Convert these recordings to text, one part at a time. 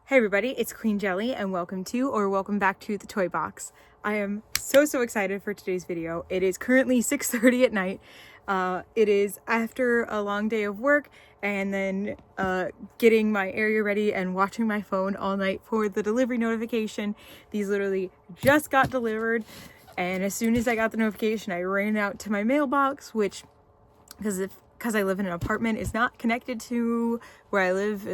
Hey everybody, it's Queen Jelly and welcome back to the Toy Box. I am so excited for today's video. It is currently 6:30 at night. It is after a long day of work and then getting my area ready and watching my phone all night for the delivery notification. These literally just got delivered, and as soon as I got the notification, I ran out to my mailbox, which, because I live in an apartment, is not connected to where I live.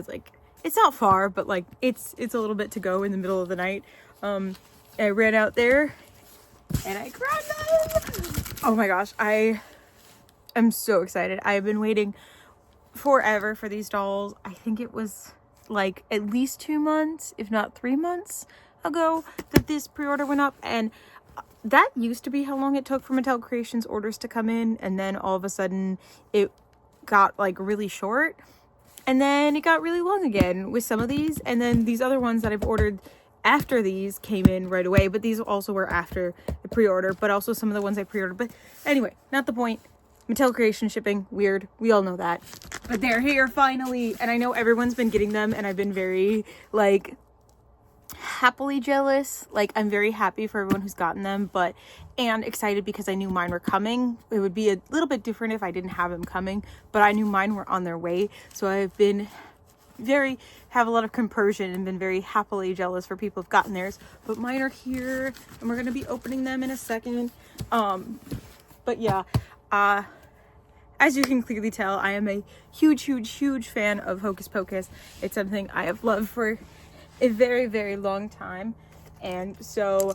It's not far, but like it's a little bit to go in the middle of the night. I ran out there and I grabbed them. Oh my gosh, I am so excited. I have been waiting forever for these dolls. I think it was like at least 2 months, if not 3 months ago, that this pre-order went up, and that used to be how long it took for Mattel Creations orders to come in, and then all of a sudden it got like really short. And then it got really long again with some of these. And then these other ones that I've ordered after these came in right away. But these also were after the pre-order. But also some of the ones I pre-ordered. But anyway, not the point. Mattel Creation shipping, weird. We all know that. But they're here finally. And I know everyone's been getting them. And I've been very, like, happily jealous. Like, I'm very happy for everyone who's gotten them, and excited because I knew mine were coming. It would be a little bit different if I didn't have them coming, but I knew mine were on their way. So I've been have a lot of compersion and been very happily jealous for people who've gotten theirs. But mine are here and we're going to be opening them in a second. But yeah, as you can clearly tell, I am a huge fan of Hocus Pocus. It's something I have loved for a very long time, and so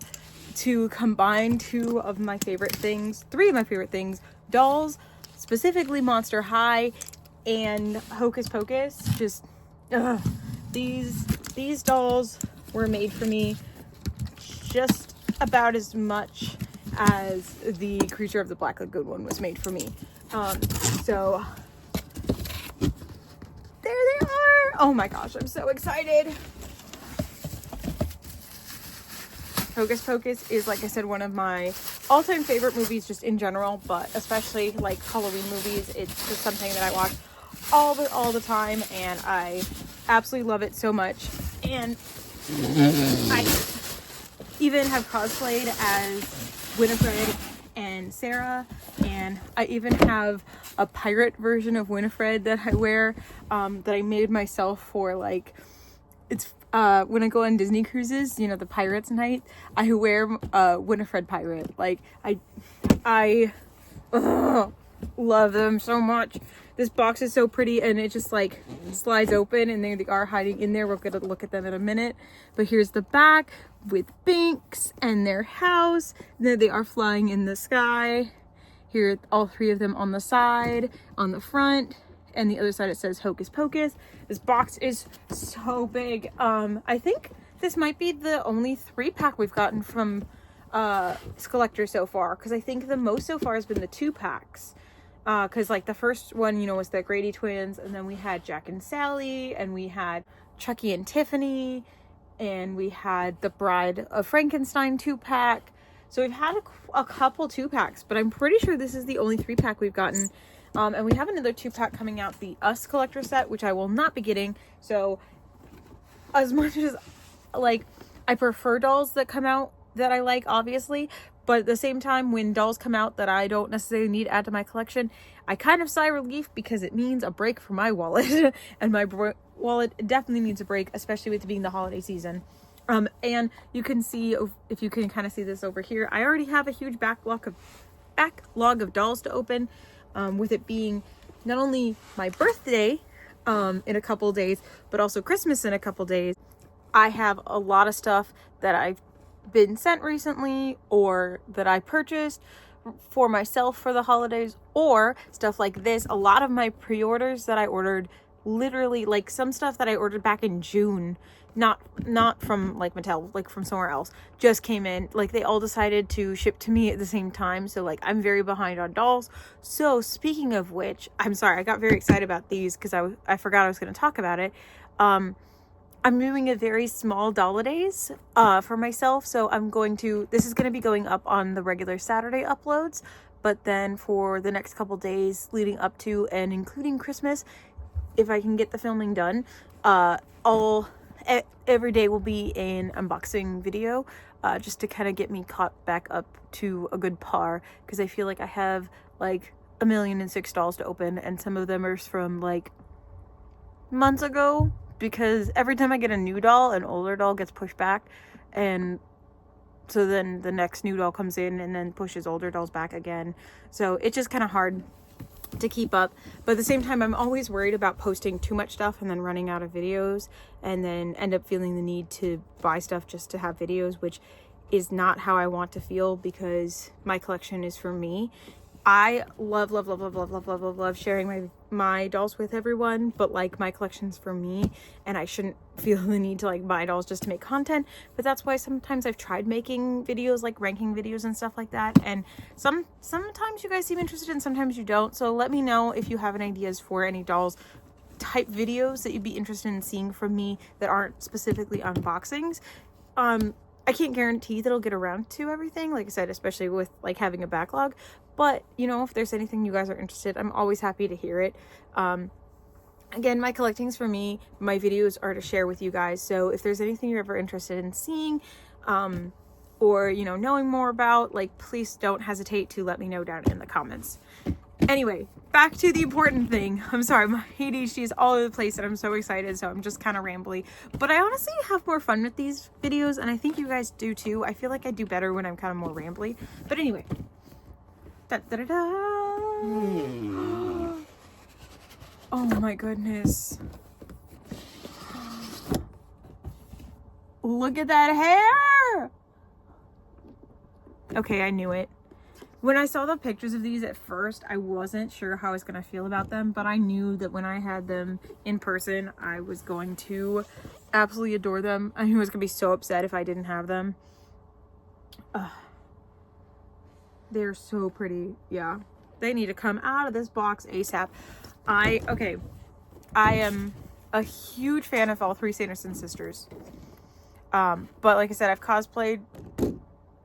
to combine three of my favorite things, dolls, specifically Monster High and Hocus Pocus, just these dolls were made for me just about as much as the Creature of the Black Lagoon one was made for me. So there they are. Oh my gosh, I'm so excited. Hocus Pocus is, like I said, one of my all-time favorite movies just in general, but especially like Halloween movies. It's just something that I watch all the time, and I absolutely love it so much. And I even have cosplayed as Winnifred and Sarah, and I even have a pirate version of Winnifred that I wear, that I made myself for, like, it's when I go on Disney cruises, you know, the Pirates night, I wear Winnifred pirate. Like, I love them so much. This box is so pretty, and it just like slides open, and there they are hiding in there. We're gonna look at them in a minute. But here's the back with Binks and their house. There they are flying in the sky. Here, all three of them on the side, on the front. And the other side it says Hocus Pocus. This box is so big. I think this might be the only 3-pack we've gotten from Skullector so far, because I think the most so far has been the 2-packs. Because like the first one, you know, was the Grady twins, and then we had Jack and Sally, and we had Chucky and Tiffany, and we had the Bride of Frankenstein 2-pack. So we've had a couple 2-packs, but I'm pretty sure this is the only 3-pack we've gotten. And we have another 2-pack coming out, the Us collector set, which I will not be getting. So as much as, like, I prefer dolls that come out that I like, obviously, but at the same time, when dolls come out that I don't necessarily need to add to my collection, I kind of sigh relief, because it means a break for my wallet. And my wallet definitely needs a break, especially with it being the holiday season. And you can see, if you can kind of see this over here, I already have a huge backlog of dolls to open. With it being not only my birthday in a couple days, but also Christmas in a couple days. I have a lot of stuff that I've been sent recently, or that I purchased for myself for the holidays, or stuff like this. A lot of my pre-orders that I ordered, literally, like some stuff that I ordered back in June, not from like Mattel, like from somewhere else, just came in. Like, they all decided to ship to me at the same time, so like I'm very behind on dolls. So speaking of which, I'm sorry, I got very excited about these because I forgot I was going to talk about it. I'm doing a very small Dolladays for myself, so this is going to be going up on the regular Saturday uploads, but then for the next couple days leading up to and including Christmas, if I can get the filming done, I'll every day will be an unboxing video, just to kind of get me caught back up to a good par, because I feel like I have like 1,006 dolls to open, and some of them are from like months ago, because every time I get a new doll, an older doll gets pushed back, and so then the next new doll comes in and then pushes older dolls back again. So it's just kind of hard to keep up. But at the same time, I'm always worried about posting too much stuff and then running out of videos, and then end up feeling the need to buy stuff just to have videos, which is not how I want to feel, because my collection is for me. I love sharing my dolls with everyone, but like my collection's for me, and I shouldn't feel the need to like buy dolls just to make content. But that's why sometimes I've tried making videos, like ranking videos and stuff like that, and sometimes you guys seem interested and sometimes you don't. So let me know if you have any ideas for any dolls type videos that you'd be interested in seeing from me that aren't specifically unboxings. I can't guarantee that I'll get around to everything, like I said, especially with like having a backlog. But, you know, if there's anything you guys are interested, I'm always happy to hear it. Again, my collecting's for me. My videos are to share with you guys. So if there's anything you're ever interested in seeing, or, you know, knowing more about, like, please don't hesitate to let me know down in the comments. Anyway, back to the important thing. I'm sorry, my ADHD is all over the place and I'm so excited, so I'm just kind of rambly. But I honestly have more fun with these videos, and I think you guys do too. I feel like I do better when I'm kind of more rambly. But anyway. Oh my goodness. Look at that hair! Okay, I knew it. When I saw the pictures of these at first, I wasn't sure how I was going to feel about them, but I knew that when I had them in person, I was going to absolutely adore them. I knew I was going to be so upset if I didn't have them. They're so pretty. Yeah. They need to come out of this box ASAP. I am a huge fan of all three Sanderson sisters. But like I said, I've cosplayed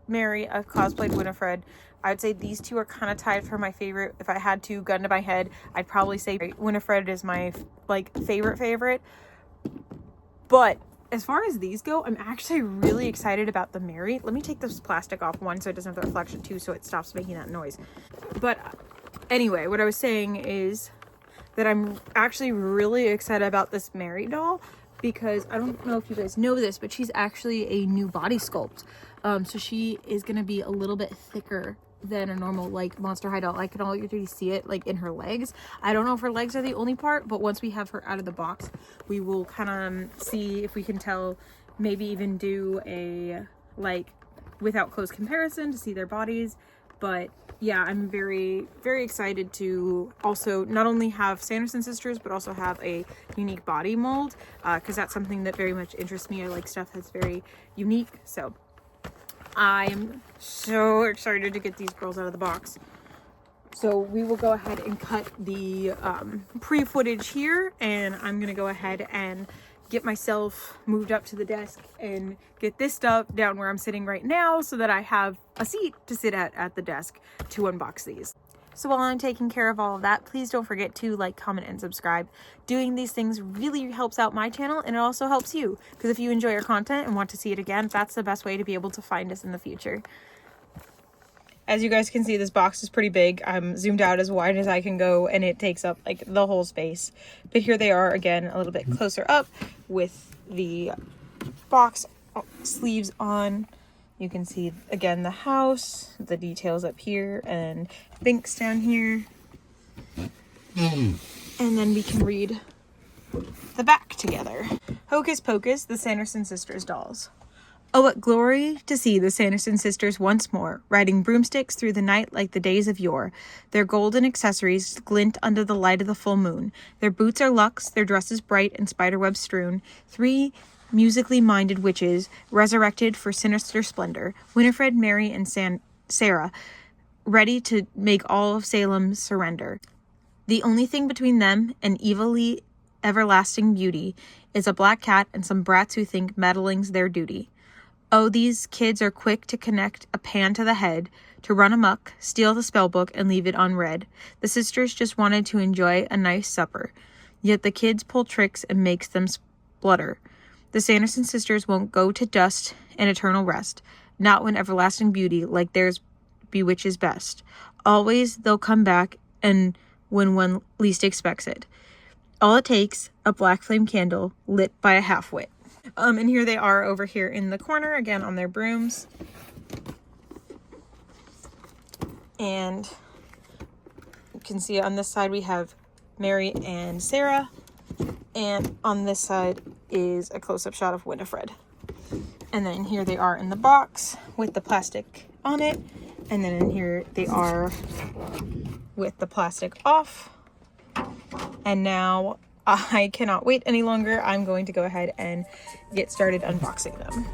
Mary, I've cosplayed Winnifred. I would say these two are kind of tied for my favorite. If I had to gun to my head, I'd probably say Winnifred is my like favorite. But as far as these go, I'm actually really excited about the Mary. Let me take this plastic off, one, so it doesn't have the reflection, two, so it stops making that noise. But anyway, what I was saying is that I'm actually really excited about this Mary doll, because I don't know if you guys know this, but she's actually a new body sculpt. So she is going to be a little bit thicker than a normal like Monster High doll. I can already see it like in her legs. I don't know if her legs are the only part, but once we have her out of the box, we will kind of see if we can tell, maybe even do a like without close comparison to see their bodies. But yeah, I'm very excited to also not only have Sanderson sisters, but also have a unique body mold, because that's something that very much interests me. I like stuff that's very unique. So I'm so excited to get these girls out of the box. So we will go ahead and cut the pre-footage here, and I'm gonna go ahead and get myself moved up to the desk and get this stuff down where I'm sitting right now, so that I have a seat to sit at the desk to unbox these. So while I'm taking care of all of that, please don't forget to like, comment, and subscribe. Doing these things really helps out my channel, and it also helps you, because if you enjoy our content and want to see it again, that's the best way to be able to find us in the future. As you guys can see, this box is pretty big. I'm zoomed out as wide as I can go, and it takes up like the whole space. But here they are again, a little bit closer up with the box sleeves on. You can see again the house, the details up here, and Binks down here. And then we can read the back together. Hocus Pocus, the Sanderson sisters dolls. Oh, what glory to see the Sanderson sisters once more, riding broomsticks through the night like the days of yore. Their golden accessories glint under the light of the full moon. Their boots are luxe, their dresses bright and spiderweb strewn. Three musically minded witches, resurrected for sinister splendor. Winnifred, Mary, and Sarah, ready to make all of Salem surrender. The only thing between them and evilly everlasting beauty is a black cat and some brats who think meddling's their duty. Oh, these kids are quick to connect a pan to the head, to run amok, steal the spell book, and leave it unread. The sisters just wanted to enjoy a nice supper, yet the kids pull tricks and makes them splutter. The Sanderson sisters won't go to dust and eternal rest, not when everlasting beauty like theirs bewitches best. Always they'll come back, and when one least expects it. All it takes, a black flame candle lit by a half-wit. And here they are over here in the corner, again on their brooms. And you can see on this side we have Mary and Sarah. And on this side is a close-up shot of Winnifred. And then here they are in the box with the plastic on it. And then in here they are with the plastic off. And now I cannot wait any longer. I'm going to go ahead and get started unboxing them.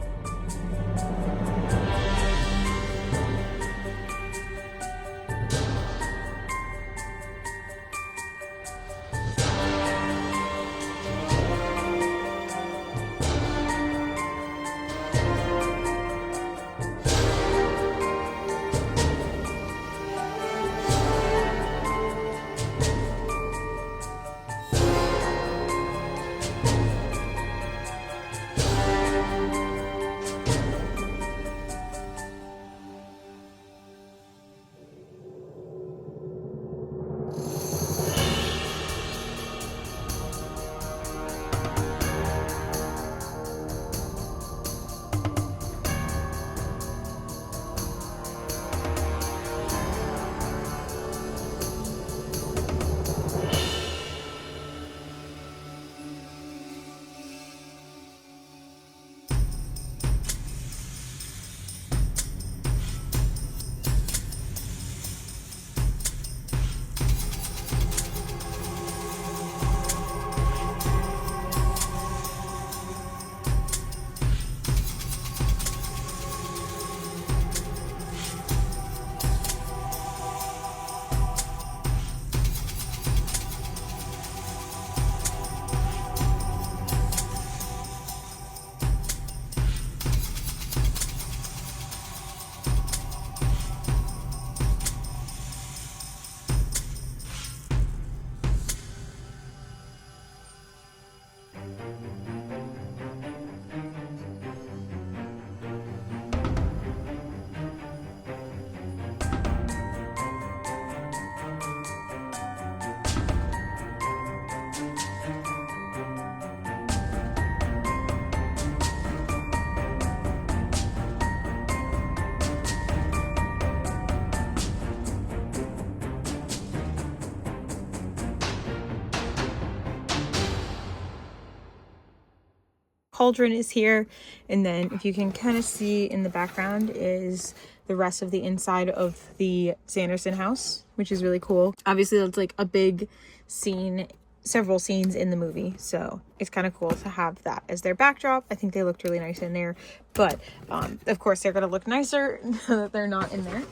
Cauldron is here, and then if you can kind of see in the background is the rest of the inside of the Sanderson house, which is really cool. Obviously that's like a big scene, several scenes in the movie, so it's kind of cool to have that as their backdrop. I think they looked really nice in there, but of course they're gonna look nicer now that they're not in there.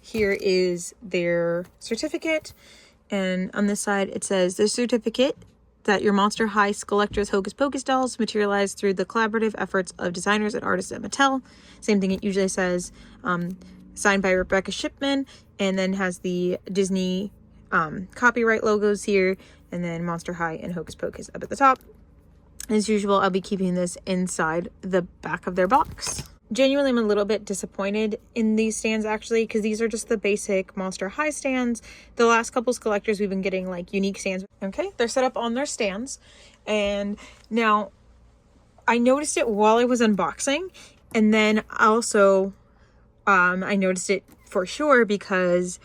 Here is their certificate, and on this side it says the certificate that your Monster High Skullector's Hocus Pocus dolls materialized through the collaborative efforts of designers and artists at Mattel. Same thing it usually says, signed by Rebecca Shipman, and then has the Disney copyright logos here, and then Monster High and Hocus Pocus up at the top. As usual, I'll be keeping this inside the back of their box. Genuinely, I'm a little bit disappointed in these stands actually, because these are just the basic Monster High stands. The last couple Skullectors we've been getting like unique stands. Okay, they're set up on their stands, and now I noticed it while I was unboxing, and then also I noticed it for sure because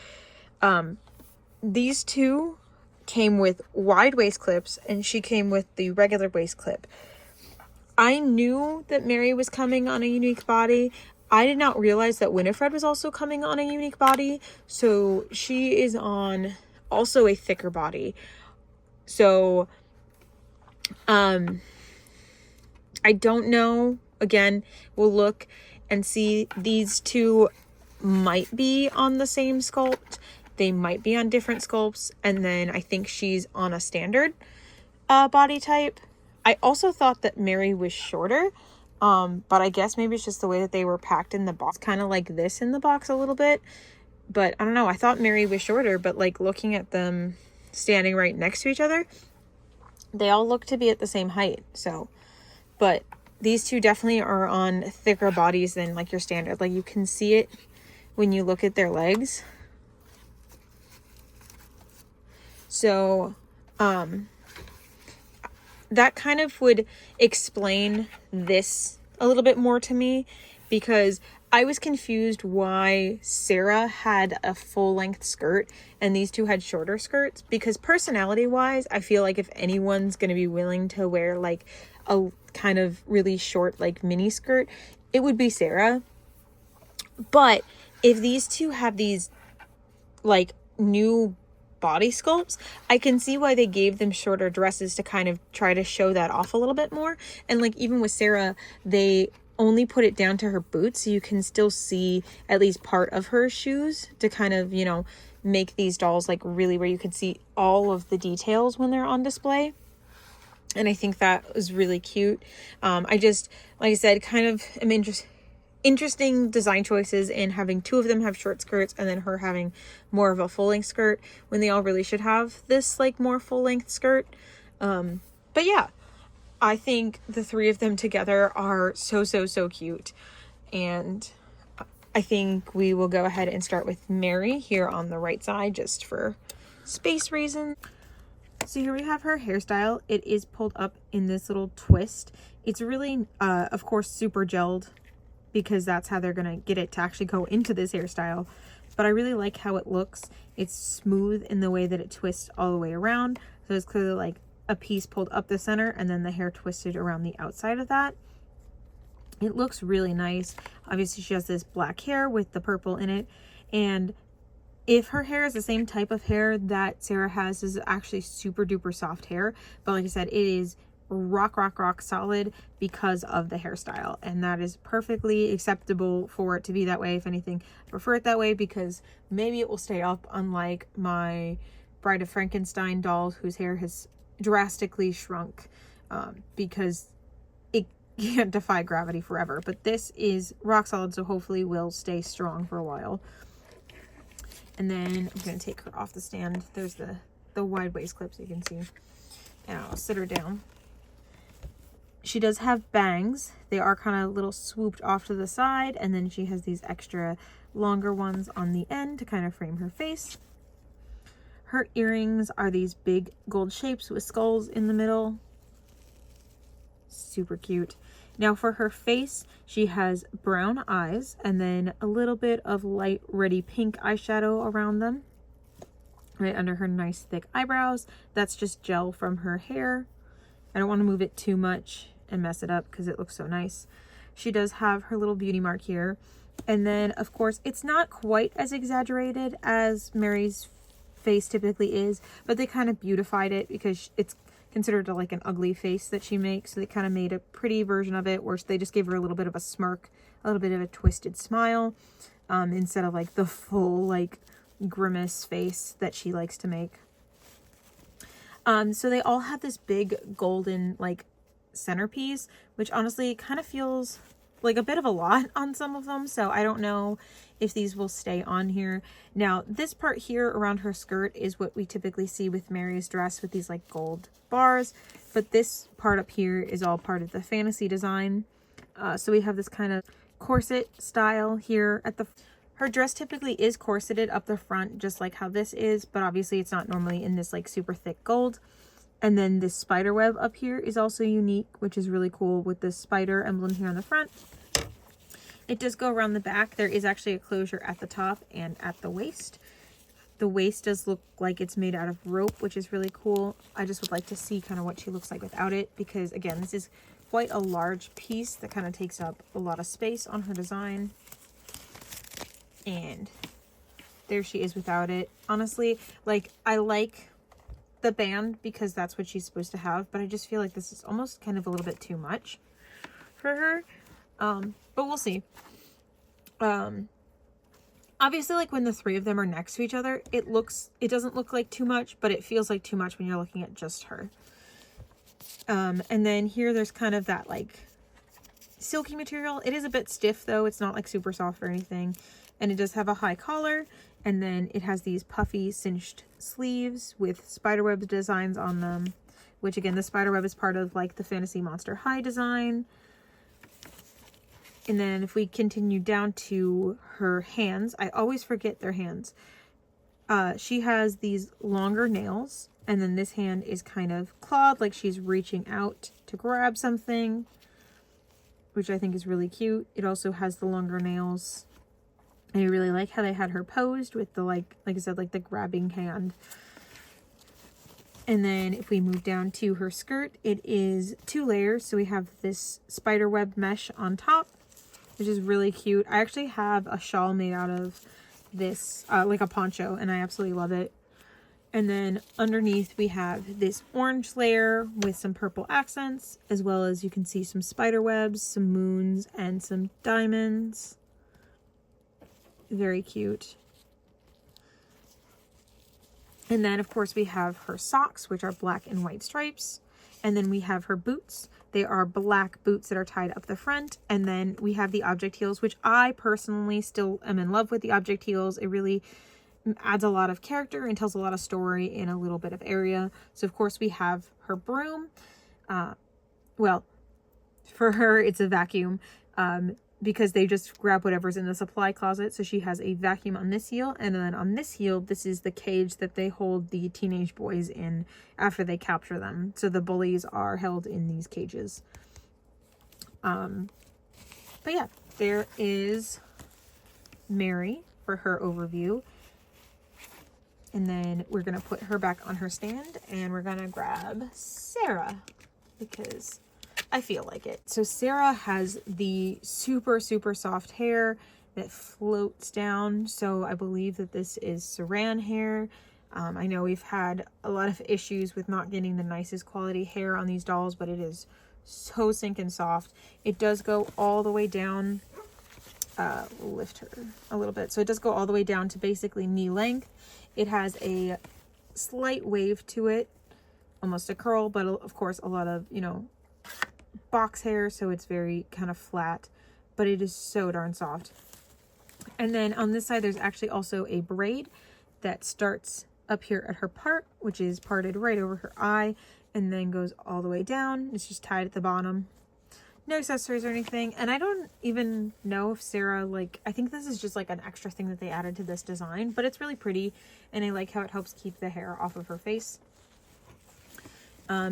these two came with wide waist clips and she came with the regular waist clip. I knew that Mary was coming on a unique body. I did not realize that Winnifred was also coming on a unique body. So she is on also a thicker body. So, I don't know. Again, we'll look and see. These two might be on the same sculpt. They might be on different sculpts. And then I think she's on a standard body type. I also thought that Mary was shorter, but I guess maybe it's just the way that they were packed in the box, kind of like this in the box a little bit. But I don't know, I thought Mary was shorter, but like looking at them standing right next to each other, they all look to be at the same height. So, but these two definitely are on thicker bodies than like your standard. Like you can see it when you look at their legs. So that kind of would explain this a little bit more to me, because I was confused why Sarah had a full length skirt and these two had shorter skirts, because personality wise, I feel like if anyone's going to be willing to wear like a kind of really short like mini skirt, it would be Sarah. But if these two have these like new body sculpts, I can see why they gave them shorter dresses to kind of try to show that off a little bit more. And like even with Sarah, they only put it down to her boots, so you can still see at least part of her shoes to kind of, you know, make these dolls like really where you can see all of the details when they're on display. And I think that was really cute. I just, like I said, kind of am interesting design choices in having two of them have short skirts and then her having more of a full-length skirt when they all really should have this like more full-length skirt. But yeah, I think the three of them together are so cute. And I think we will go ahead and start with Mary here on the right side just for space reasons. So here we have her hairstyle. It is pulled up in this little twist. It's really, of course, super gelled, because that's how they're gonna get it to actually go into this hairstyle. But I really like how it looks. It's smooth in the way that it twists all the way around. So it's clearly like a piece pulled up the center and then the hair twisted around the outside of that. It looks really nice. Obviously she has this black hair with the purple in it. And if her hair is the same type of hair that Sarah has, is actually super duper soft hair. But like I said, it is rock solid because of the hairstyle, and that is perfectly acceptable for it to be that way. If anything, I prefer it that way because maybe it will stay up, unlike my Bride of Frankenstein dolls whose hair has drastically shrunk because it can't defy gravity forever. But this is rock solid, so hopefully will stay strong for a while. And then I'm going to take her off the stand. There's the wide waist clip so you can see, and I'll sit her down. She does have bangs. They are kind of little swooped off to the side, and then she has these extra longer ones on the end to kind of frame her face. Her earrings are these big gold shapes with skulls in the middle. Super cute. Now for her face, she has brown eyes and then a little bit of light reddy pink eyeshadow around them, right under her nice thick eyebrows. That's just gel from her hair. I don't want to move it too much and mess it up because it looks so nice. She does have her little beauty mark here. And then, of course, it's not quite as exaggerated as Mary's face typically is, but they kind of beautified it because it's considered like an ugly face that she makes. So they kind of made a pretty version of it where they just gave her a little bit of a smirk, a little bit of a twisted smile, instead of like the full like grimace face that she likes to make. So they all have this big golden like centerpiece, which honestly kind of feels like a bit of a lot on some of them. So I don't know if these will stay on here. Now this part here around her skirt is what we typically see with Mary's dress with these like gold bars. But this part up here is all part of the fantasy design. So we have this kind of corset style here at the her dress typically is corseted up the front, just like how this is, but obviously it's not normally in this like super thick gold. And then this spider web up here is also unique, which is really cool with this spider emblem here on the front. It does go around the back. There is actually a closure at the top and at the waist. The waist does look like it's made out of rope, which is really cool. I just would like to see kind of what she looks like without it, because again, this is quite a large piece that kind of takes up a lot of space on her design. And there she is without it. Honestly, like, I like the band because that's what she's supposed to have, but I just feel like this is almost kind of a little bit too much for her. But we'll see. Obviously, like, when the three of them are next to each other, it doesn't look like too much, but it feels like too much when you're looking at just her. And then here there's kind of that like silky material. It is a bit stiff though. It's not like super soft or anything. And it does have a high collar, and then it has these puffy cinched sleeves with spiderweb designs on them, which again, the spiderweb is part of like the Fantasy Monster High design. And then if we continue down to her hands, I always forget their hands. She has these longer nails, and then this hand is kind of clawed, like she's reaching out to grab something, which I think is really cute. It also has the longer nails. I really like how they had her posed with the, like I said, like the grabbing hand. And then if we move down to her skirt, it is 2 layers. So we have this spider web mesh on top, which is really cute. I actually have a shawl made out of this, like a poncho, and I absolutely love it. And then underneath we have this orange layer with some purple accents, as well as you can see some spider webs, some moons, and some diamonds. Very cute. And then of course we have her socks, which are black and white stripes. And then we have her boots. They are black boots that are tied up the front. And then we have the object heels, which I personally still am in love with the object heels. It really adds a lot of character and tells a lot of story in a little bit of area. So of course we have her broom. Well, for her, it's a vacuum. Because they just grab whatever's in the supply closet. So she has a vacuum on this heel, and then on this heel, this is the cage that they hold the teenage boys in after they capture them. So the bullies are held in these cages. But yeah, there is Mary for her overview. And then we're going to put her back on her stand, and we're going to grab Sarah because I feel like it. So Sarah has the super, super soft hair that floats down. So I believe that this is saran hair. I know we've had a lot of issues with not getting the nicest quality hair on these dolls, but it is so sinking soft. It does go all the way down. We'll lift her a little bit. So it does go all the way down to basically knee length. It has a slight wave to it, almost a curl, but of course a lot of, you know, box hair, so it's very kind of flat, but it is so darn soft. And then on this side there's actually also a braid that starts up here at her part, which is parted right over her eye and then goes all the way down. It's just tied at the bottom. No accessories or anything. And I don't even know if Sarah, like, I think this is just like an extra thing that they added to this design, but it's really pretty and I like how it helps keep the hair off of her face.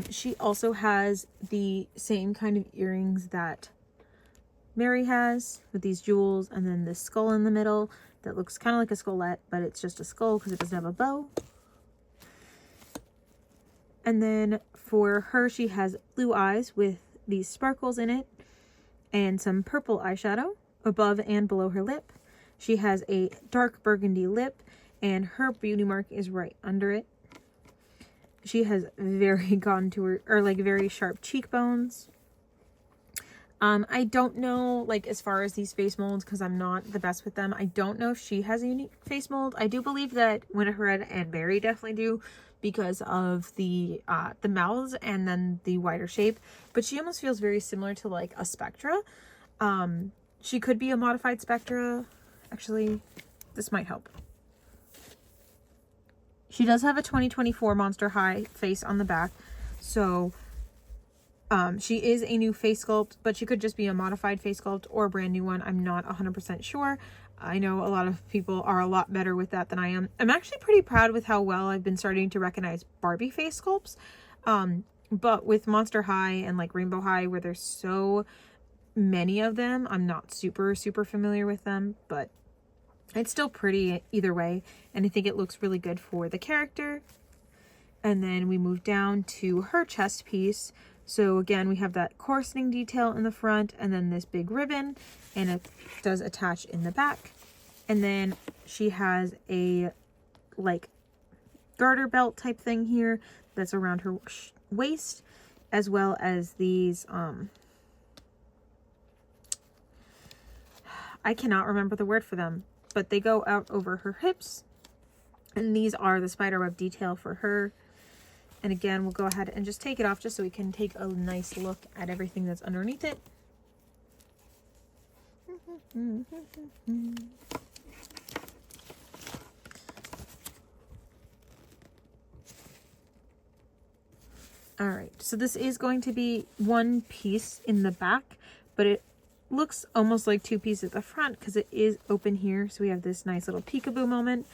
She also has the same kind of earrings that Mary has with these jewels, and then this skull in the middle that looks kind of like a skullette, but it's just a skull because it doesn't have a bow. And then for her, she has blue eyes with these sparkles in it and some purple eyeshadow above and below her lip. She has a dark burgundy lip and her beauty mark is right under it. She has very contour, or like very sharp cheekbones. I don't know, like, as far as these face molds, because I'm not the best with them. I don't know if she has a unique face mold. I do believe that Winnifred and Mary definitely do because of the mouths and then the wider shape. But she almost feels very similar to like a Spectra. She could be a modified Spectra. Actually, this might help. She does have a 2024 Monster High face on the back, so she is a new face sculpt, but she could just be a modified face sculpt or a brand new one. I'm not 100% sure. I know a lot of people are a lot better with that than I am. I'm actually pretty proud with how well I've been starting to recognize Barbie face sculpts, but with Monster High and like Rainbow High, where there's so many of them, I'm not super familiar with them, but it's still pretty either way, and I think it looks really good for the character. And then we move down to her chest piece. So again, we have that corseting detail in the front and then this big ribbon, and it does attach in the back. And then she has a like garter belt type thing here that's around her waist, as well as these I cannot remember the word for them, but they go out over her hips, and these are the spiderweb detail for her. And again, we'll go ahead and just take it off just so we can take a nice look at everything that's underneath it. All right, so this is going to be one piece in the back, but it looks almost like two pieces at the front because it is open here. So we have this nice little peekaboo moment.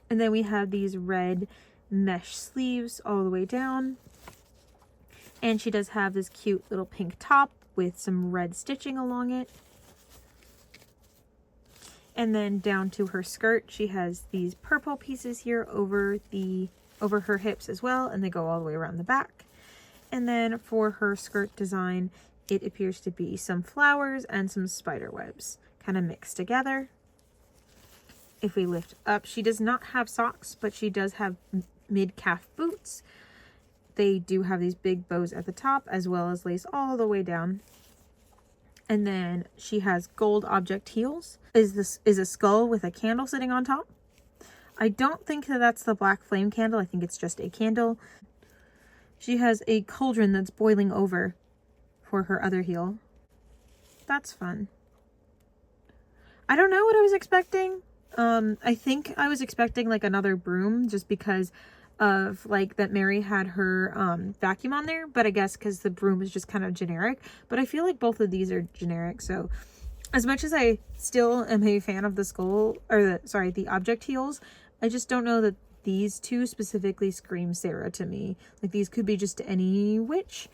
And then we have these red mesh sleeves all the way down. And she does have this cute little pink top with some red stitching along it. And then down to her skirt, she has these purple pieces here over her hips as well, and they go all the way around the back. And then for her skirt design, it appears to be some flowers and some spider webs kind of mixed together. If we lift up, she does not have socks, but she does have mid-calf boots. They do have these big bows at the top as well as lace all the way down. And then she has gold object heels. This is a skull with a candle sitting on top. I don't think that that's the black flame candle. I think it's just a candle. She has a cauldron that's boiling over for her other heel. That's fun. I don't know what I was expecting. I think I was expecting like another broom just because of like that Mary had her vacuum on there, but I guess because the broom is just kind of generic. But I feel like both of these are generic, so as much as I still am a fan of the object heels, I just don't know that these two specifically scream Sarah to me. Like these could be just any witch,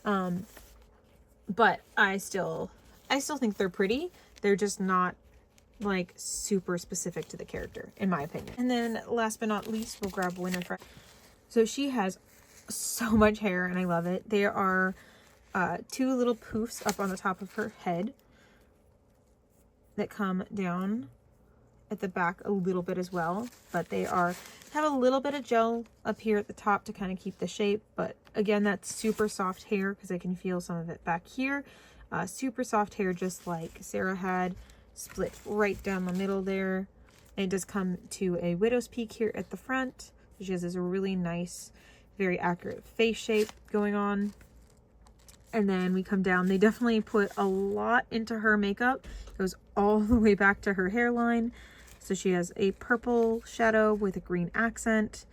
but I still think they're pretty. They're just not like super specific to the character, in my opinion. And then last but not least, we'll grab Winnifred. So she has so much hair and I love it. There are two little poofs up on the top of her head that come down at the back a little bit as well, but they have a little bit of gel up here at the top to kind of keep the shape. But again, that's super soft hair because I can feel some of it back here. Super soft hair, just like Sarah had, split right down the middle there. And it does come to a widow's peak here at the front. So she has this really nice, very accurate face shape going on. And then we come down. They definitely put a lot into her makeup. It goes all the way back to her hairline. So she has a purple shadow with a green accent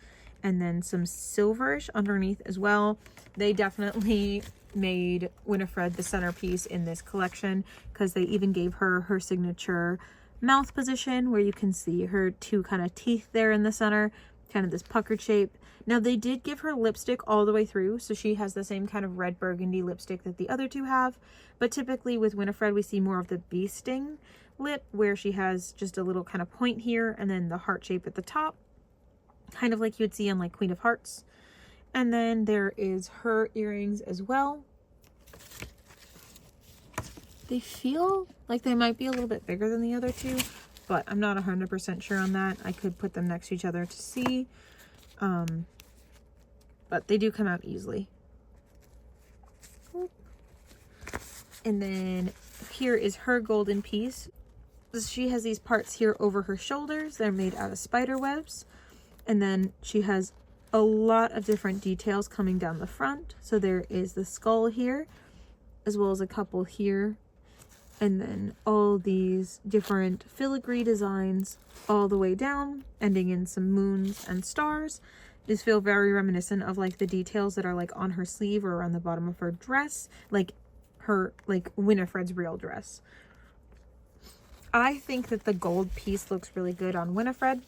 and then some silverish underneath as well. They definitely made Winnifred the centerpiece in this collection because they even gave her signature mouth position where you can see her two kind of teeth there in the center, kind of this puckered shape. Now they did give her lipstick all the way through, so she has the same kind of red burgundy lipstick that the other two have, but typically with Winnifred we see more of the bee sting lip where she has just a little kind of point here and then the heart shape at the top, kind of like you would see on like Queen of Hearts. And then there is her earrings as well. They feel like they might be a little bit bigger than the other two, but I'm not 100% sure on that. I could put them next to each other to see. But they do come out easily. And then here is her golden piece. She has these parts here over her shoulders. They're made out of spider webs. And then she has a lot of different details coming down the front. So there is the skull here, as well as a couple here. And then all these different filigree designs all the way down, ending in some moons and stars. These feel very reminiscent of like the details that are like on her sleeve or around the bottom of her dress, like Winnifred's real dress. I think that the gold piece looks really good on Winnifred.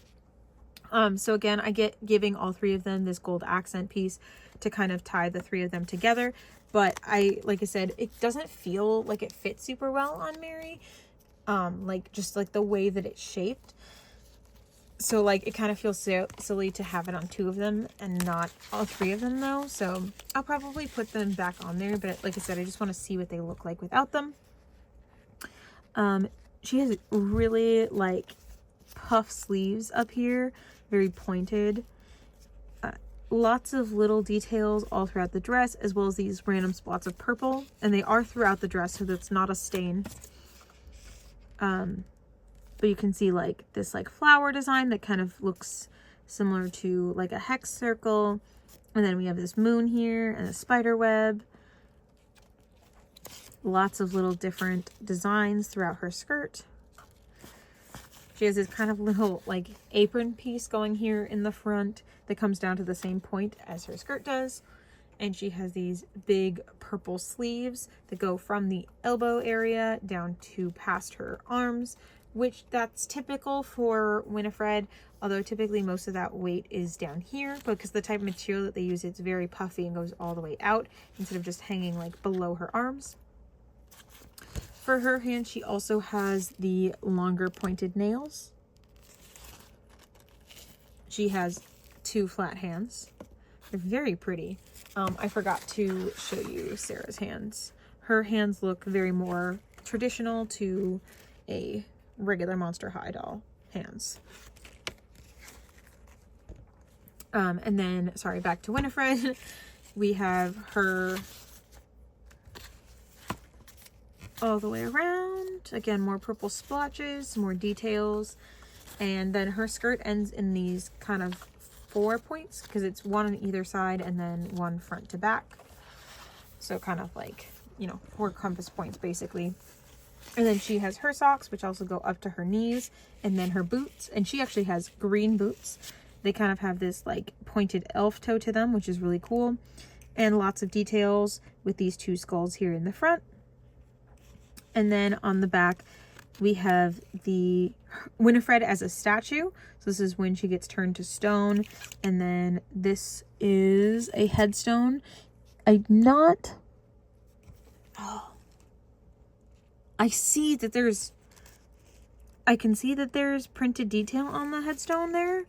So again, I get giving all three of them this gold accent piece to kind of tie the three of them together. But like I said, it doesn't feel like it fits super well on Mary. Like just like the way that it's shaped. So like it kind of feels so silly to have it on two of them and not all three of them though. So I'll probably put them back on there. But like I said, I just want to see what they look like without them. She has really like puff sleeves up here. Very pointed. Lots of little details all throughout the dress, as well as these random spots of purple, and they are throughout the dress, so that's not a stain. But you can see like this like flower design that kind of looks similar to like a hex circle, and then we have this moon here and a spider web. Lots of little different designs throughout her skirt. She has this kind of little like apron piece going here in the front that comes down to the same point as her skirt does. And she has these big purple sleeves that go from the elbow area down to past her arms, which that's typical for Winnifred, although typically most of that weight is down here, because the type of material that they use, it's very puffy and goes all the way out instead of just hanging like below her arms. For her hand, she also has the longer pointed nails. She has 2 flat hands. They're very pretty. I forgot to show you Sarah's hands. Her hands look very more traditional to a regular Monster High doll hands. And then, sorry, back to Winnifred. We have her all the way around. Again, more purple splotches, more details. And then her skirt ends in these kind of 4 points, because it's 1 on either side and then 1 front to back. So kind of like, you know, 4 compass points basically. And then she has her socks, which also go up to her knees, and then her boots. And she actually has green boots. They kind of have this like pointed elf toe to them, which is really cool. And lots of details with these 2 skulls here in the front. And then on the back, we have the Winnifred as a statue. So this is when she gets turned to stone. And then this is a headstone. I see that I can see that there's printed detail on the headstone there,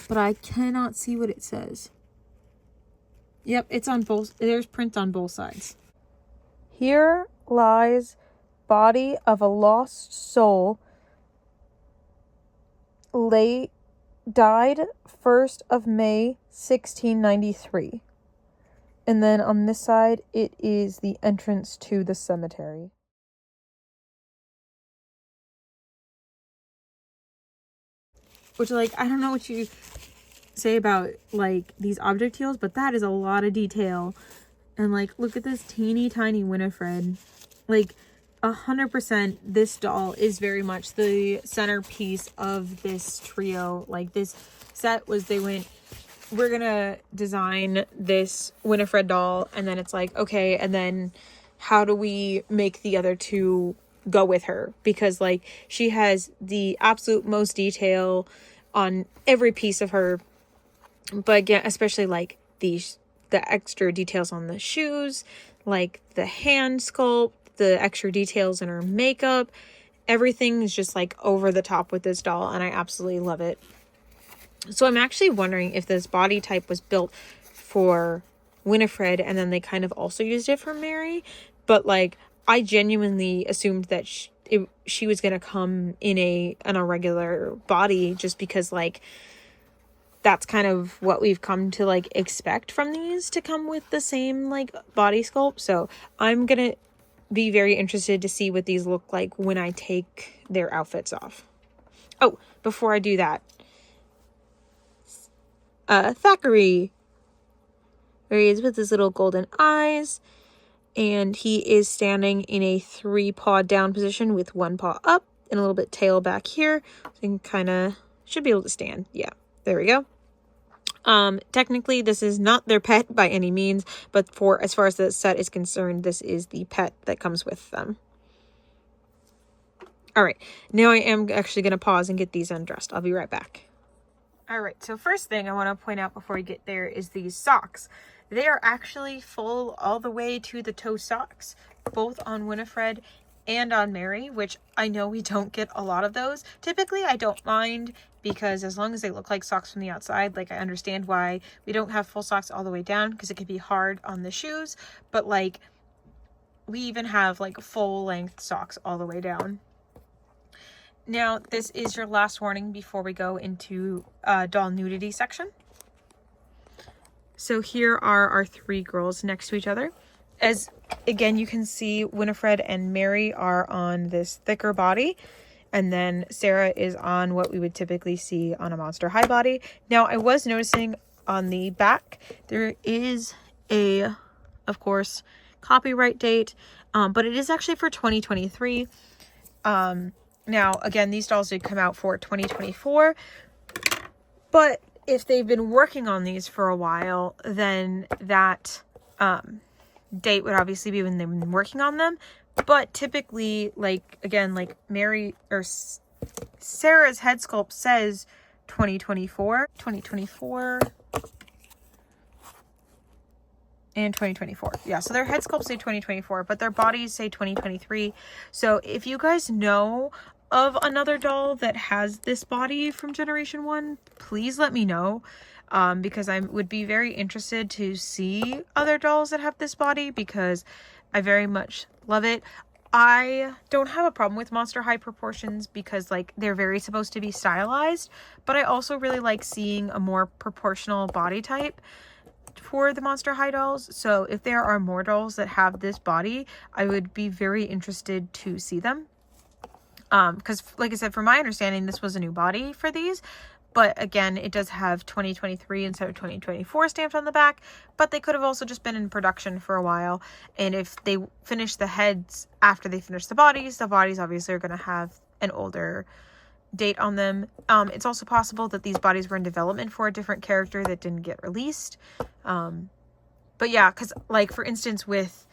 but I cannot see what it says. Yep, it's on both, there's print on both sides. Here lies body of a lost soul, died 1st of May 1693. And then on this side, it is the entrance to the cemetery. Which, like, I don't know what you say about, like, these object heels, but that is a lot of detail. And, like, look at this teeny tiny Winnifred. Like, 100% this doll is very much the centerpiece of this trio. Like, this set was, they went, we're gonna design this Winnifred doll, and then it's like, okay, and then how do we make the other 2 go with her? Because, like, she has the absolute most detail on every piece of her, but again, especially like the extra details on the shoes, like the hand sculpt, the extra details in her makeup. Everything is just like over the top with this doll, and I absolutely love it. So I'm actually wondering if this body type was built for Winnifred and then they kind of also used it for Mary. But like, I genuinely assumed that she was going to come in a regular body, just because like that's kind of what we've come to like expect from these, to come with the same like body sculpt. So I'm going to be very interested to see what these look like when I take their outfits off. Oh, before I do that, Thackeray. There he is with his little golden eyes. And he is standing in a 3-paw down position with 1 paw up and a little bit tail back here. So you can kind of, should be able to stand. Yeah, there we go. Technically, this is not their pet by any means, but for as far as the set is concerned, this is the pet that comes with them. All right, now I am actually going to pause and get these undressed. I'll be right back. All right, so first thing I want to point out before we get there is these socks. They are actually full all the way to the toe socks, both on Winnifred and on Mary, which I know we don't get a lot of those. Typically, I don't mind, because as long as they look like socks from the outside, like I understand why we don't have full socks all the way down, because it can be hard on the shoes, but like we even have like full length socks all the way down. Now, this is your last warning before we go into doll nudity section. So here are our 3 girls next to each other. As again, you can see Winnifred and Mary are on this thicker body, and then Sarah is on what we would typically see on a Monster High body. Now, I was noticing on the back, there is a, of course, copyright date, but it is actually for 2023. Now, again, these dolls did come out for 2024, but if they've been working on these for a while, then that date would obviously be when they've been working on them. But typically, like, again, like Mary or Sarah's head sculpt says 2024, and 2024. Yeah, so their head sculpts say 2024, but their bodies say 2023. So if you guys know of another doll that has this body from Generation 1, please let me know. Because I would be very interested to see other dolls that have this body, because I very much love it. I don't have a problem with Monster High proportions because, like, they're very supposed to be stylized, but I also really like seeing a more proportional body type for the Monster High dolls. So if there are more dolls that have this body, I would be very interested to see them. Because like I said, from my understanding, this was a new body for these. But again, it does have 2023 instead of 2024 stamped on the back. But they could have also just been in production for a while. And if they finish the heads after they finish the bodies obviously are going to have an older date on them. It's also possible that these bodies were in development for a different character that didn't get released. But yeah, because like for instance with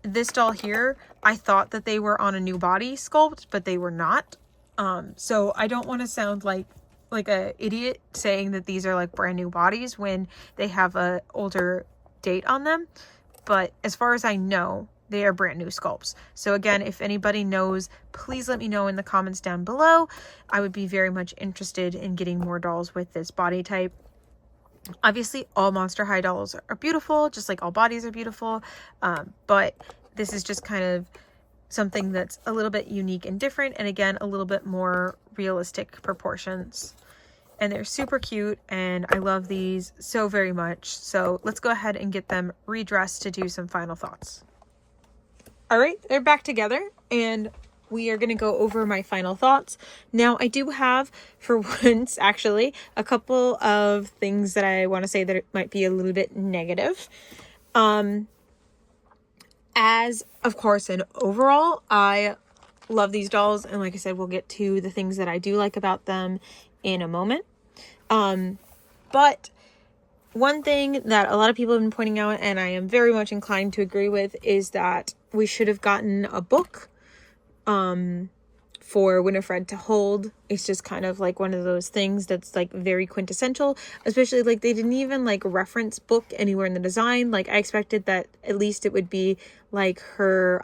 this doll here, I thought that they were on a new body sculpt, but they were not. So I don't want to sound like a idiot saying that these are like brand new bodies when they have a older date on them. But as far as I know, they are brand new sculpts. So again, if anybody knows, please let me know in the comments down below. I would be very much interested in getting more dolls with this body type. Obviously, all Monster High dolls are beautiful, just like all bodies are beautiful. But this is just kind of something that's a little bit unique and different, and again, a little bit more realistic proportions. And they're super cute, and I love these so very much. So let's go ahead and get them redressed to do some final thoughts. All right, they're back together, and we are going to go over my final thoughts. Now, I do have, for once, actually, a couple of things that I want to say that it might be a little bit negative. As, of course, an overall, I love these dolls. And like I said, we'll get to the things that I do like about them in a moment. But one thing that a lot of people have been pointing out, and I am very much inclined to agree with, is that we should have gotten a book for Winnifred to hold. It's just kind of like one of those things that's like very quintessential, especially like they didn't even like reference book anywhere in the design. Like I expected that at least it would be like her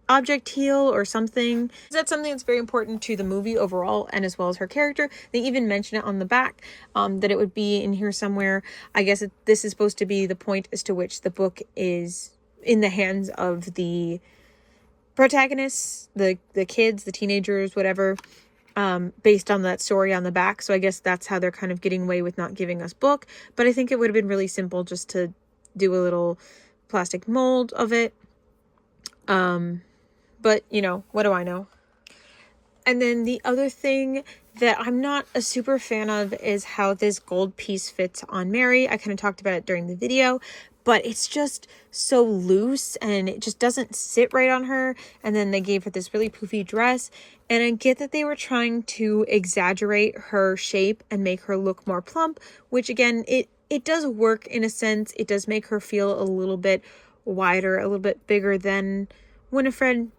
object heel or something. That's something that's very important to the movie overall, and as well as her character. They even mention it on the back, that it would be in here somewhere. I guess this is supposed to be the point as to which the book is in the hands of the protagonists, the kids, the teenagers, whatever, based on that story on the back. So I guess that's how they're kind of getting away with not giving us book. But I think it would have been really simple just to do a little plastic mold of it. But you know, what do I know? And then the other thing that I'm not a super fan of is how this gold piece fits on Mary. I kind of talked about it during the video, but it's just so loose and it just doesn't sit right on her. And then they gave her this really poofy dress. And I get that they were trying to exaggerate her shape and make her look more plump, which again, it does work in a sense. It does make her feel a little bit wider, a little bit bigger than Winnifred.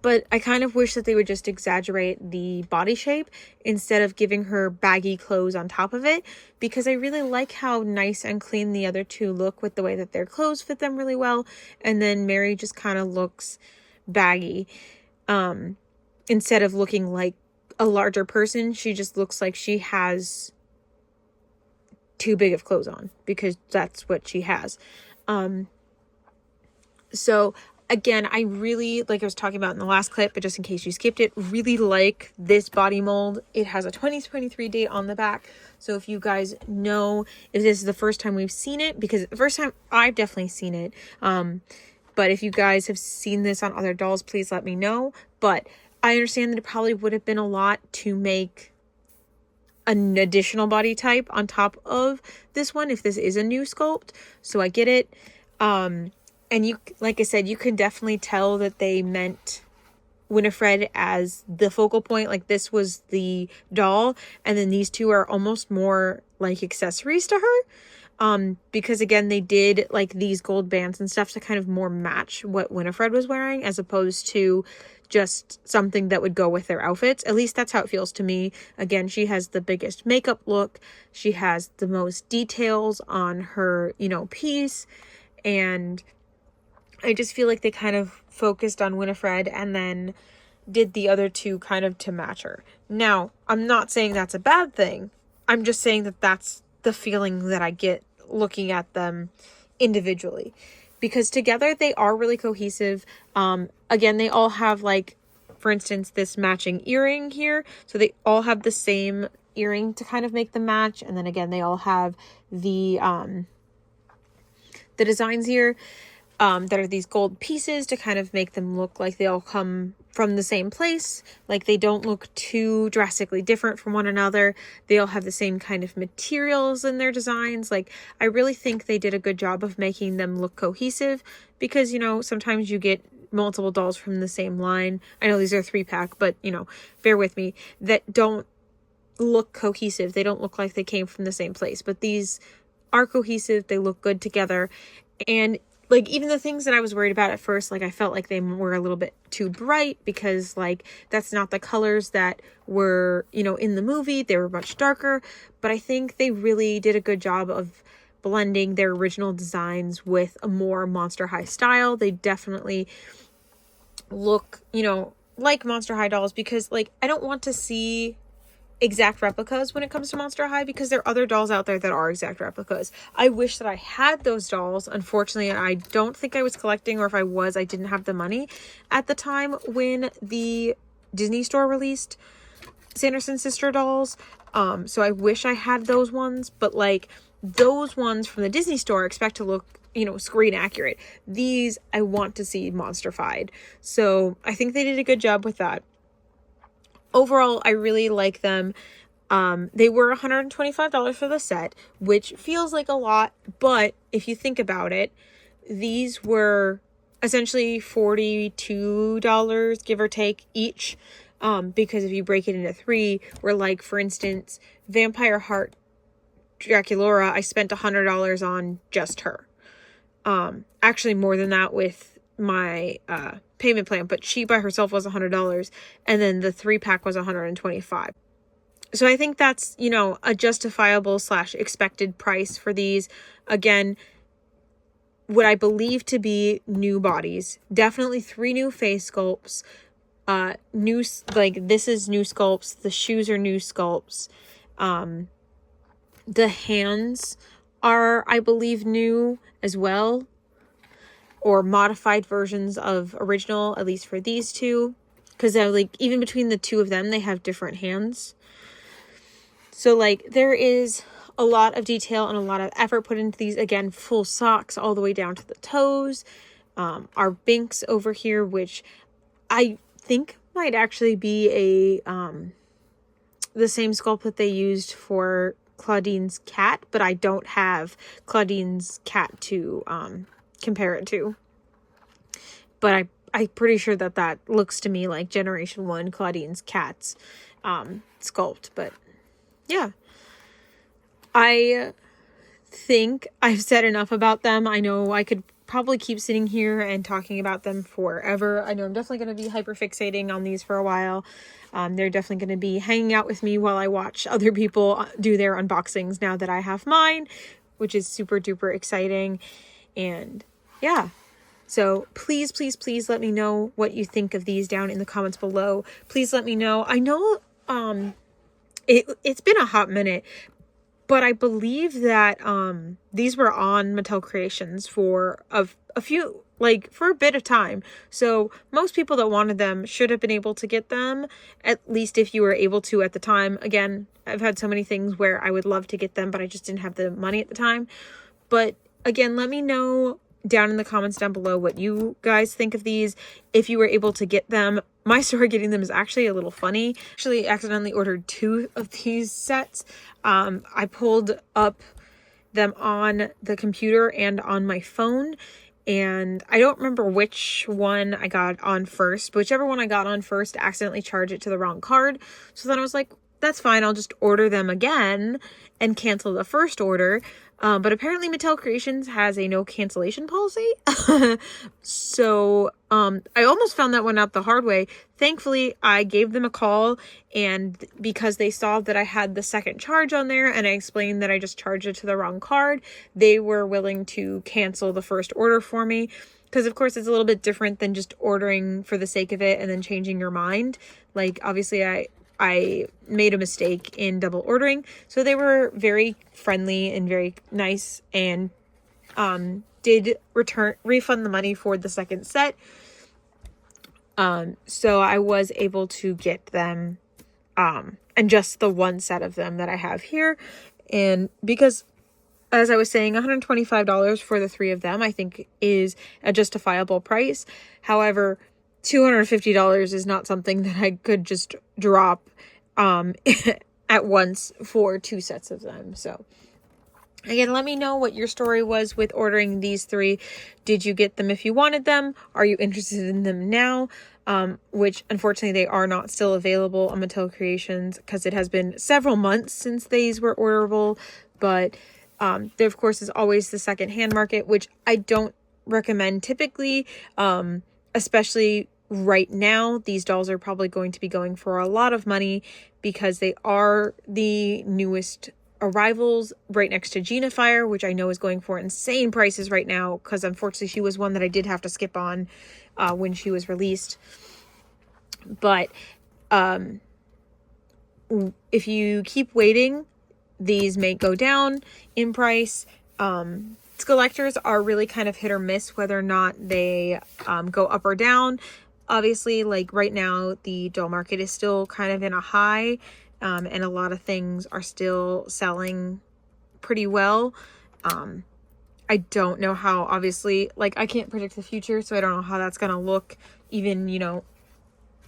But I kind of wish that they would just exaggerate the body shape instead of giving her baggy clothes on top of it, because I really like how nice and clean the other two look with the way that their clothes fit them really well. And then Mary just kind of looks baggy. Instead of looking like a larger person, she just looks like she has too big of clothes on, because that's what she has. So again, I really, like I was talking about in the last clip, but just in case you skipped it, really like this body mold. It has a 2023 date on the back. So if you guys know if this is the first time we've seen it, because the first time I've definitely seen it. But if you guys have seen this on other dolls, please let me know. But I understand that it probably would have been a lot to make an additional body type on top of this one if this is a new sculpt. So I get it. And you, like I said, you can definitely tell that they meant Winnifred as the focal point. Like this was the doll, and then these two are almost more like accessories to her. Because again, they did like these gold bands and stuff to kind of more match what Winnifred was wearing, as opposed to just something that would go with their outfits. At least that's how it feels to me. Again, she has the biggest makeup look. She has the most details on her, piece. And I just feel like they kind of focused on Winnifred and then did the other two kind of to match her. Now, I'm not saying that's a bad thing. I'm just saying that that's the feeling that I get looking at them individually, because together they are really cohesive. Again, they all have, like, for instance, this matching earring here. So they all have the same earring to kind of make the match. And then again, they all have the designs here that are these gold pieces to kind of make them look like they all come from the same place. Like, they don't look too drastically different from one another. They all have the same kind of materials in their designs. Like, I really think they did a good job of making them look cohesive, because, sometimes you get multiple dolls from the same line. I know these are 3-pack, but, bear with me, that don't look cohesive. They don't look like they came from the same place, but these are cohesive. They look good together. And like, even the things that I was worried about at first, like, I felt like they were a little bit too bright, because, like, that's not the colors that were, in the movie. They were much darker. But I think they really did a good job of blending their original designs with a more Monster High style. They definitely look, like Monster High dolls, because, like, I don't want to see exact replicas when it comes to Monster High, because there are other dolls out there that are exact replicas. I wish that I had those dolls. Unfortunately, I don't think I was collecting, or if I was, I didn't have the money at the time when the Disney store released Sanderson sister dolls. So I wish I had those ones, but like, those ones from the Disney store I expect to look, screen accurate. These I want to see monster-fied. So I think they did a good job with that. Overall, I really like them. They were $125 for the set, which feels like a lot, but if you think about it, these were essentially $42, give or take, each. Because if you break it into 3, where, like, for instance, Vampire Heart Draculaura, I spent $100 on just her. Actually more than that with my payment plan, but she by herself was $100, and then the 3-pack was $125. So I think that's, a justifiable / expected price for these. Again, what I believe to be new bodies, definitely 3 new face sculpts, this is new sculpts, the shoes are new sculpts, the hands are, I believe, new as well, or modified versions of original, at least for these two, because like, even between the two of them, they have different hands. So, like, there is a lot of detail and a lot of effort put into these. Again, full socks all the way down to the toes. Our Binks over here, which I think might actually be the same sculpt that they used for Claudine's cat, but I don't have Claudine's cat to compare it to. But I'm pretty sure that looks to me like Generation 1 Claudine's cat's sculpt. But yeah, I think I've said enough about them. I know I could probably keep sitting here and talking about them forever. I know I'm definitely going to be hyper fixating on these for a while. They're definitely going to be hanging out with me while I watch other people do their unboxings now that I have mine, which is super duper exciting. And yeah, so please, please, please let me know what you think of these down in the comments below. Please let me know. I know it's been a hot minute, but I believe that these were on Mattel Creations for a few, like, for a bit of time. So most people that wanted them should have been able to get them, at least if you were able to at the time. Again, I've had so many things where I would love to get them, but I just didn't have the money at the time. But again, let me know down in the comments down below what you guys think of these, if you were able to get them. My story getting them is actually a little funny. Actually accidentally ordered 2 of these sets. I pulled up them on the computer and on my phone, and I don't remember which one I got on first, but whichever one I got on first accidentally charged it to the wrong card. So then I was like, that's fine, I'll just order them again and cancel the first order. But apparently Mattel Creations has a no cancellation policy. So, I almost found that one out the hard way. Thankfully, I gave them a call, and because they saw that I had the second charge on there and I explained that I just charged it to the wrong card, they were willing to cancel the first order for me. Because of course it's a little bit different than just ordering for the sake of it and then changing your mind. Like, obviously I made a mistake in double ordering. So they were very friendly and very nice, and did refund the money for the second set. So I was able to get them and just the one set of them that I have here. And because, as I was saying, $125 for the 3 of them, I think is a justifiable price. However, $250 is not something that I could just drop at once for 2 sets of them. So again, let me know what your story was with ordering these 3. Did you get them if you wanted them? Are you interested in them now? Which unfortunately they are not still available on Mattel Creations because it has been several months since these were orderable. But there, of course, is always the second-hand market, which I don't recommend typically, especially right now. These dolls are probably going to be going for a lot of money because they are the newest arrivals right next to Gina Fire, which I know is going for insane prices right now because unfortunately she was one that I did have to skip on when she was released. But if you keep waiting, these may go down in price. Skullectors are really kind of hit or miss whether or not they go up or down. Obviously, like right now, the doll market is still kind of in a high, and a lot of things are still selling pretty well. I don't know how, obviously, like I can't predict the future, so I don't know how that's going to look even, you know,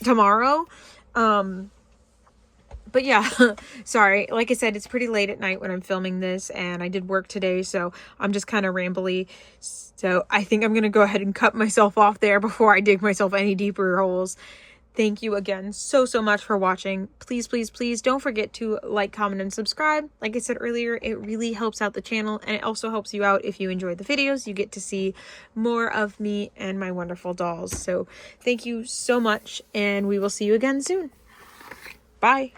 tomorrow. But yeah, sorry. Like I said, it's pretty late at night when I'm filming this, and I did work today, so I'm just kind of rambly. So I think I'm going to go ahead and cut myself off there before I dig myself any deeper holes. Thank you again so much for watching. Please, please, please don't forget to like, comment, and subscribe. Like I said earlier, it really helps out the channel, and it also helps you out if you enjoy the videos. You get to see more of me and my wonderful dolls. So thank you so much, and we will see you again soon. Bye.